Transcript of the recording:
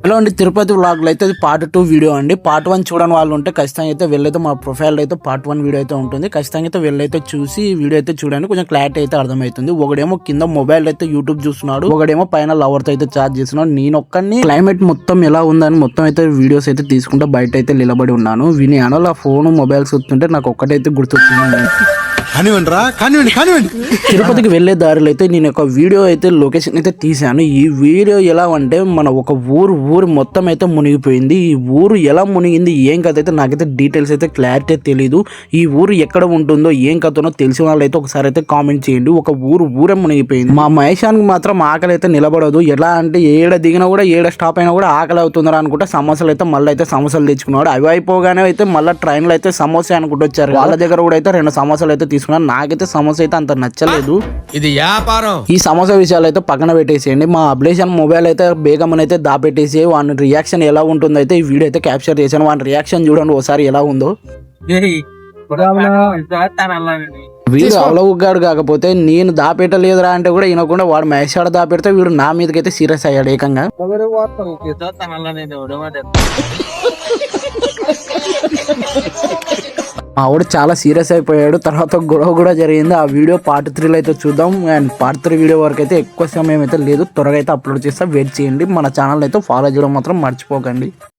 Hello అండి, తిరుపతి వ్లాగ్లో అయితే ఇది పార్ట్ 2 వీడియో అండి. పార్ట్ 1 చూడని వాళ్ళు ఉంటే ఖచ్చితంగా అయితే వెళ్ళైతే మా ప్రొఫైల్ అయితే పార్ట్ 1 వీడియో అయితే ఉంటుంది. ఖచ్చితంగా అయితే వెళ్ళైతే చూసి వీడియో అయితే చూడండి, కొంచెం క్లారిటీ అయితే అర్థమవుతుంది. ఒకడేమో కింద మొబైల్ అయితే యూట్యూబ్ చూస్తున్నాడు, ఒకడేమో పైన లవర్తో అయితే చార్జ్ చేస్తున్నాడు. నేను ఒక్కడిని క్లైమేట్ మొత్తం ఎలా ఉందని మొత్తం అయితే వీడియోస్ అయితే తీసుకుంటే బయట అయితే నిలబడి ఉన్నాను. విని అనలో ఆ ఫోన్ మొబైల్స్ వస్తుంటే నాకు ఒక్కటైతే గుర్తొచ్చింది. తిరుపతికి వెళ్లే దారిలో అయితే నేను ఒక వీడియో అయితే లొకేషన్ అయితే తీసాను. ఈ వీడియో ఎలా అంటే మన ఒక ఊరు మొత్తం అయితే మునిగిపోయింది. ఈ ఊరు ఎలా మునిగింది ఏం కథ అయితే నాకైతే డీటెయిల్స్ అయితే క్లారిటీ తెలీదు. ఈ ఊరు ఎక్కడ ఉంటుందో ఏం కథనో తెలిసిన వాళ్ళు అయితే ఒకసారి అయితే కామెంట్ చేయండి. ఒక ఊరే మునిగిపోయింది. మా మహేషానికి మాత్రం ఆకలి అయితే నిలబడదు. ఎలా అంటే ఏడ దిగినా కూడా ఏడ స్టాప్ అయినా కూడా ఆకలి అవుతుందా అనుకుంటే సమోసాలు అయితే మళ్ళీ అయితే సమోసాలు తెచ్చుకున్నాడు. అవి అయిపోగానే అయితే మళ్ళీ ట్రైన్లో అయితే సమోసా అనుకుంటూ వచ్చారు. వాళ్ళ దగ్గర కూడా అయితే 2 సమోసాలు అయితే తీసుకున్నాను. నాకైతే సమోసా అయితే అంత నచ్చలేదు. ఇది వ్యాపారం. ఈ సమోసా విషయాలు అయితే పక్కన పెట్టేసేయండి. మా అబ్లేషన్ మొబైల్ అయితే బేగం అయితే దాపెట్టేసి వాని రియాక్షన్ ఎలా ఉంటుందో అయితే ఈ వీడియో అయితే క్యాప్చర్ చేశాను. వాని రియాక్షన్ చూడండి ఒకసారి ఎలా ఉందో. వీడు అవలవుగాడు కాకపోతే నేను దాపెట్టలేదురా అంటే కూడా వినకుండా వాడు మహేషాడు దాపెడితే వీడు నా మీదకైతే సీరియస్ అయ్యాడు ఏకంగా. ఆవిడ చాలా సీరియస్ అయిపోయాడు. తర్వాత గొడవ కూడా జరిగింది. ఆ వీడియో పార్ట్ 3లో అయితే చూద్దాం. అండ్ పార్ట్ 3 వీడియో వరకు అయితే ఎక్కువ సమయం అయితే లేదు, త్వరగా అయితే అప్లోడ్ చేస్తా, వెయిట్ చేయండి. మన ఛానల్ అయితే ఫాలో చేయడం మాత్రం మర్చిపోకండి.